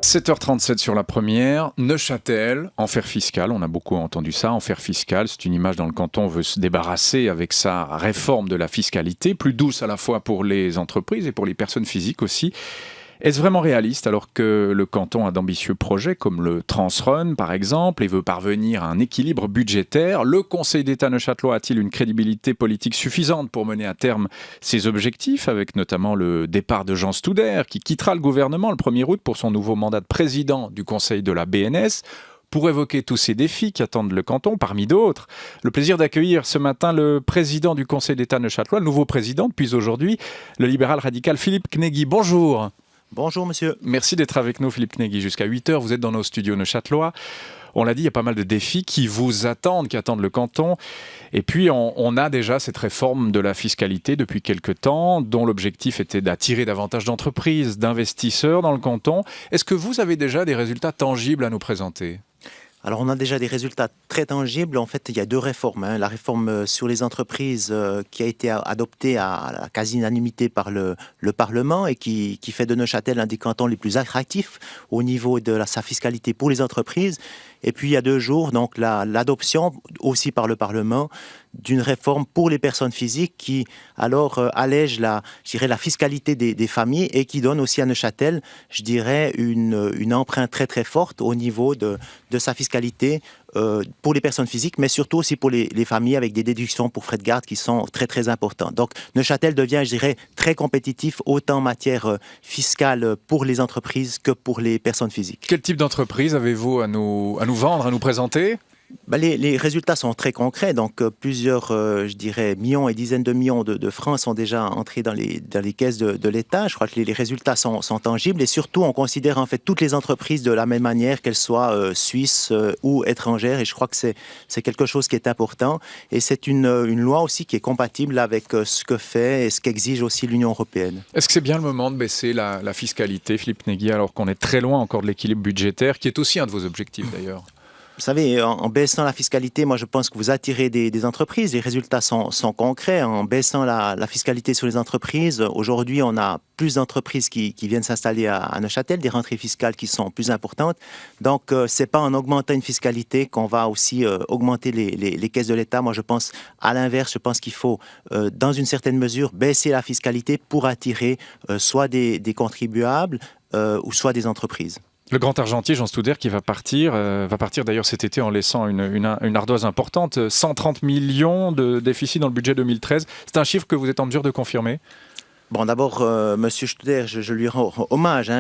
7h37 sur la première, Neuchâtel, enfer fiscal, on a beaucoup entendu ça, enfer fiscal, c'est une image dont le canton veut se débarrasser avec sa réforme de la fiscalité, plus douce à la fois pour les entreprises et pour les personnes physiques aussi. Est-ce vraiment réaliste alors que le canton a d'ambitieux projets comme le Transrun par exemple et veut parvenir à un équilibre budgétaire? Le Conseil d'État neuchâtelois a-t-il une crédibilité politique suffisante pour mener à terme ses objectifs, avec notamment le départ de Jean Stouder qui quittera le gouvernement le 1er août pour son nouveau mandat de président du Conseil de la BNS? Pour évoquer tous ces défis qui attendent le canton, parmi d'autres, le plaisir d'accueillir ce matin le président du Conseil d'État neuchâtelois, le nouveau président depuis aujourd'hui, le libéral radical Philippe Knegui. Bonjour. Bonjour monsieur. Merci d'être avec nous Philippe Knegui. Jusqu'à 8h, vous êtes dans nos studios neuchâtelois. On l'a dit, il y a pas mal de défis qui vous attendent, qui attendent le canton. Et puis on a déjà cette réforme de la fiscalité depuis quelques temps, dont l'objectif était d'attirer davantage d'entreprises, d'investisseurs dans le canton. Est-ce que vous avez déjà des résultats tangibles à nous présenter ? Alors on a déjà des résultats très tangibles. En fait, il y a deux réformes. La réforme sur les entreprises qui a été adoptée à la quasi-unanimité par le Parlement et qui fait de Neuchâtel l'un des cantons les plus attractifs au niveau de sa fiscalité pour les entreprises. Et puis il y a 2 jours, donc l'adoption aussi par le Parlement d'une réforme pour les personnes physiques qui alors allège la fiscalité des familles et qui donne aussi à Neuchâtel, je dirais, une empreinte très très forte au niveau de sa fiscalité pour les personnes physiques, mais surtout aussi pour les familles avec des déductions pour frais de garde qui sont très très importantes. Donc Neuchâtel devient, je dirais, très compétitif autant en matière fiscale pour les entreprises que pour les personnes physiques. Quel type d'entreprise avez-vous à nous vendre, à nous présenter ? Les résultats sont très concrets, donc plusieurs, je dirais, millions et dizaines de millions de francs sont déjà entrés dans les caisses de l'État. Je crois que les résultats sont tangibles et surtout on considère en fait toutes les entreprises de la même manière, qu'elles soient suisses ou étrangères, et je crois que c'est quelque chose qui est important et c'est une loi aussi qui est compatible avec ce que fait et ce qu'exige aussi l'Union européenne. Est-ce que c'est bien le moment de baisser la fiscalité, Philippe Knegui, alors qu'on est très loin encore de l'équilibre budgétaire, qui est aussi un de vos objectifs d'ailleurs ? Vous savez, en baissant la fiscalité, moi je pense que vous attirez des entreprises. Les résultats sont concrets. En baissant la fiscalité sur les entreprises, aujourd'hui on a plus d'entreprises qui viennent s'installer à Neuchâtel, des rentrées fiscales qui sont plus importantes. Donc c'est pas en augmentant une fiscalité qu'on va aussi augmenter les caisses de l'État. Moi je pense à l'inverse, je pense qu'il faut dans une certaine mesure baisser la fiscalité pour attirer soit des contribuables ou soit des entreprises. Le grand argentier Jean Stouder qui va partir d'ailleurs cet été en laissant une ardoise importante, 130 millions de déficit dans le budget 2013. C'est un chiffre que vous êtes en mesure de confirmer ? Bon, d'abord, Monsieur Stouder, je lui rends hommage.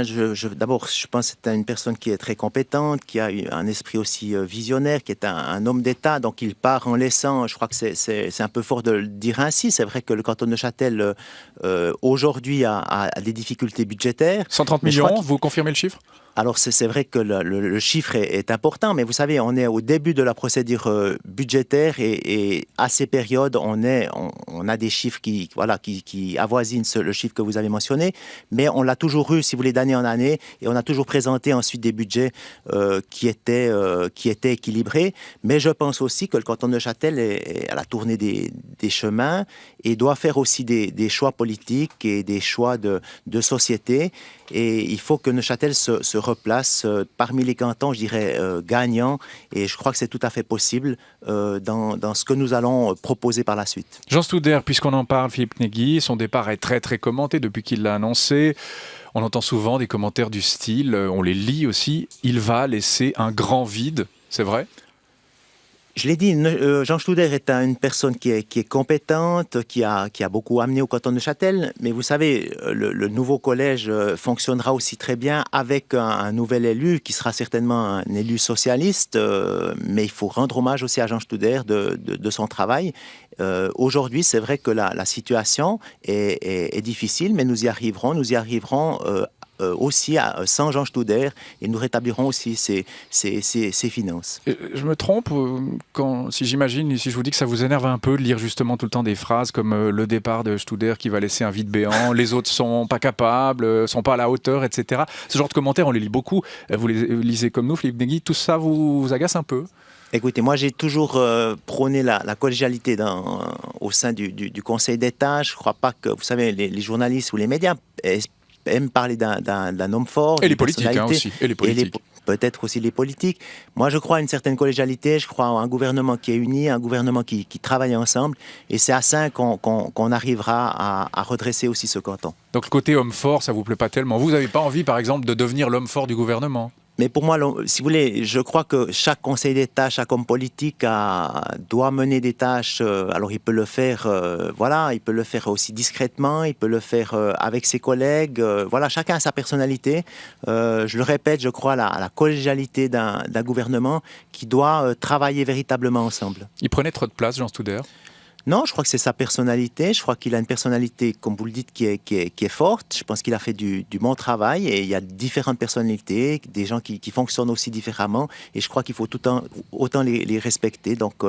D'abord, je pense que c'est une personne qui est très compétente, qui a un esprit aussi visionnaire, qui est un homme d'État. Donc, il part en laissant, je crois que c'est un peu fort de le dire ainsi. C'est vrai que le canton de Neuchâtel, aujourd'hui, a des difficultés budgétaires. 130 millions, vous confirmez le chiffre ? Alors, c'est vrai que le chiffre est important, mais vous savez, on est au début de la procédure budgétaire et à ces périodes, on a des chiffres qui avoisinent le chiffre que vous avez mentionné, mais on l'a toujours eu, si vous voulez, d'année en année, et on a toujours présenté ensuite des budgets qui étaient équilibrés. Mais je pense aussi que le canton de Neuchâtel est à la tournée des chemins et doit faire aussi des choix politiques et des choix de société. Et il faut que Neuchâtel se replace parmi les cantons, je dirais, gagnants. Et je crois que c'est tout à fait possible dans ce que nous allons proposer par la suite. Jean Stouder, puisqu'on en parle, Philippe Knegui, son départ est très très commenté depuis qu'il l'a annoncé. On entend souvent des commentaires du style, on les lit aussi, il va laisser un grand vide, c'est vrai ? Je l'ai dit, Jean Stouder est une personne qui est compétente, qui a beaucoup amené au canton de Neuchâtel, mais vous savez, le nouveau collège fonctionnera aussi très bien avec un nouvel élu, qui sera certainement un élu socialiste, mais il faut rendre hommage aussi à Jean Stouder de son travail. Aujourd'hui, c'est vrai que la situation est difficile, mais nous y arriverons aussi sans Jean Stouder et nous rétablirons aussi ses finances. Je me trompe si je vous dis que ça vous énerve un peu de lire justement tout le temps des phrases comme le départ de Stouder qui va laisser un vide béant, les autres sont pas capables, sont pas à la hauteur, etc. Ce genre de commentaires, on les lit beaucoup. Vous les lisez comme nous, Philippe Knegui, tout ça vous agace un peu ? Écoutez, moi j'ai toujours prôné la collégialité au sein du Conseil d'État. Je ne crois pas que, vous savez, les journalistes ou les médias aime parler d'un homme fort. Et les politiques aussi. Et les politiques. Peut-être aussi les politiques. Moi, je crois à une certaine collégialité, je crois à un gouvernement qui est uni, un gouvernement qui travaille ensemble, et c'est à ça qu'on arrivera à redresser aussi ce canton. Donc le côté homme fort, ça vous plaît pas tellement. Vous n'avez pas envie, par exemple, de devenir l'homme fort du gouvernement? Mais pour moi, si vous voulez, je crois que chaque conseil d'État, chaque homme politique doit mener des tâches. Alors, il peut le faire, il peut le faire aussi discrètement, il peut le faire avec ses collègues. Voilà, chacun a sa personnalité. Je le répète, je crois à la collégialité d'un gouvernement qui doit travailler véritablement ensemble. Il prenait trop de place, Jean Studer? Non, je crois que c'est sa personnalité. Je crois qu'il a une personnalité, comme vous le dites, qui est forte. Je pense qu'il a fait du bon travail et il y a différentes personnalités, des gens qui fonctionnent aussi différemment et je crois qu'il faut autant les respecter. Donc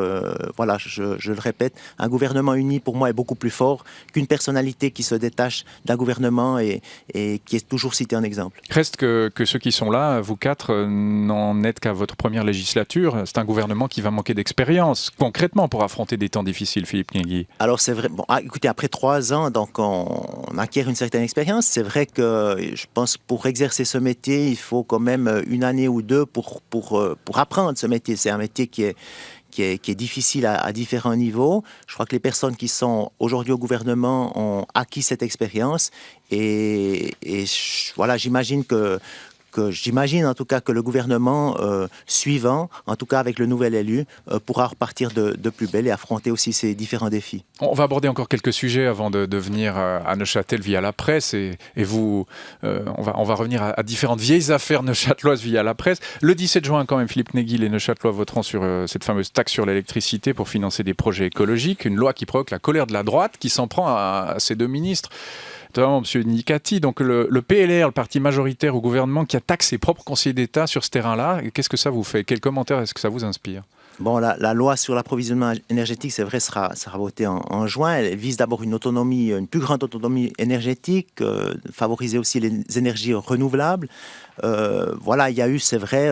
voilà, je le répète, un gouvernement uni pour moi est beaucoup plus fort qu'une personnalité qui se détache d'un gouvernement et qui est toujours citée en exemple. Reste que ceux qui sont là, vous quatre, n'en êtes qu'à votre première législature. C'est un gouvernement qui va manquer d'expérience, concrètement, pour affronter des temps difficiles, Philippe Knigy. Alors c'est vrai, bon, écoutez, après 3 ans, donc on acquiert une certaine expérience. C'est vrai que je pense pour exercer ce métier, il faut quand même 1 année ou 2 pour apprendre ce métier. C'est un métier qui est difficile à différents niveaux. Je crois que les personnes qui sont aujourd'hui au gouvernement ont acquis cette expérience et voilà, j'imagine en tout cas que le gouvernement suivant, en tout cas avec le nouvel élu, pourra repartir de plus belle et affronter aussi ces différents défis. On va aborder encore quelques sujets avant de venir à Neuchâtel via la presse et vous, on va revenir à différentes vieilles affaires neuchâteloises via la presse. Le 17 juin quand même, Philippe Knigy, les Neuchâtelois voteront sur cette fameuse taxe sur l'électricité pour financer des projets écologiques, une loi qui provoque la colère de la droite qui s'en prend à ces 2 ministres. Notamment M. Nicati, donc le PLR, le parti majoritaire au gouvernement, qui attaque ses propres conseillers d'État sur ce terrain-là. Qu'est-ce que ça vous fait? Quel commentaire est-ce que ça vous inspire? Bon, la loi sur l'approvisionnement énergétique, c'est vrai, sera votée en juin. Elle vise d'abord une plus grande autonomie énergétique, favoriser aussi les énergies renouvelables. Voilà, il y a eu, c'est vrai,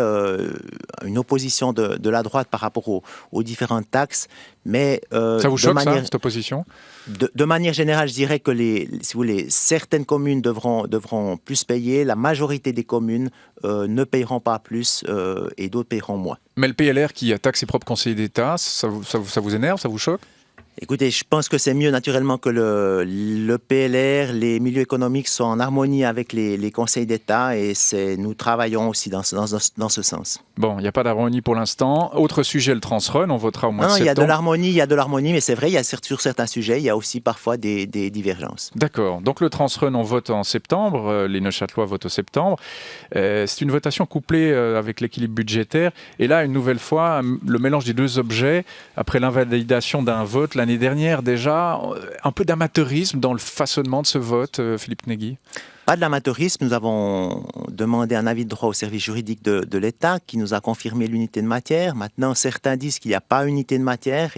une opposition de la droite par rapport aux différentes taxes. Mais, ça vous choque, ça, cette opposition? De manière générale, je dirais que si vous voulez, certaines communes devront plus payer. La majorité des communes ne payeront pas plus et d'autres payeront moins. Mais le PLR qui attaque ses propres conseillers d'État, ça vous énerve, ça vous choque? Écoutez, je pense que c'est mieux naturellement que le PLR, les milieux économiques soient en harmonie avec les conseils d'État et nous travaillons aussi dans ce sens. Bon, il n'y a pas d'harmonie pour l'instant. Autre sujet, le Transrun, on votera au mois de septembre. Il y a de l'harmonie, mais c'est vrai, sur certains sujets, il y a aussi parfois des divergences. D'accord. Donc le Transrun, on vote en septembre, les Neuchâtelois votent au septembre. C'est une votation couplée avec l'équilibre budgétaire. Et là, une nouvelle fois, le mélange des 2 objets, après l'invalidation d'un vote l'année dernière déjà, un peu d'amateurisme dans le façonnement de ce vote, Philippe Knigy? Pas de l'amateurisme, nous avons demandé un avis de droit au service juridique de l'État qui nous a confirmé l'unité de matière. Maintenant, certains disent qu'il n'y a pas unité de matière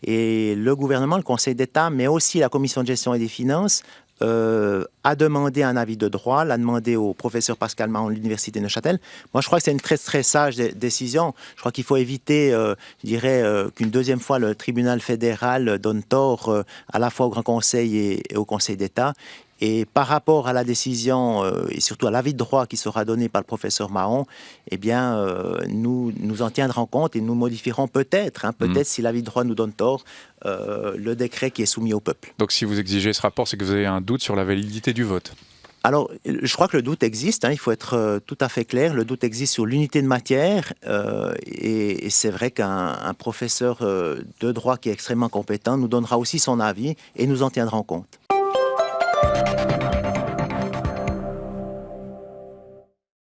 et le gouvernement, le Conseil d'État, mais aussi la Commission de gestion et des finances a demandé un avis de droit, l'a demandé au professeur Pascal Mahon de l'Université de Neuchâtel. Moi, je crois que c'est une très, très sage décision. Je crois qu'il faut éviter, je dirais, qu'une deuxième fois le tribunal fédéral donne tort à la fois au Grand Conseil et au Conseil d'État. Et par rapport à la décision et surtout à l'avis de droit qui sera donné par le professeur Mahon, eh bien, nous en tiendrons compte et nous modifierons peut-être, si l'avis de droit nous donne tort, le décret qui est soumis au peuple. Donc si vous exigez ce rapport, c'est que vous avez un doute sur la validité du vote? Alors, je crois que le doute existe, il faut être tout à fait clair, le doute existe sur l'unité de matière et c'est vrai qu'un professeur de droit qui est extrêmement compétent nous donnera aussi son avis et nous en tiendrons compte.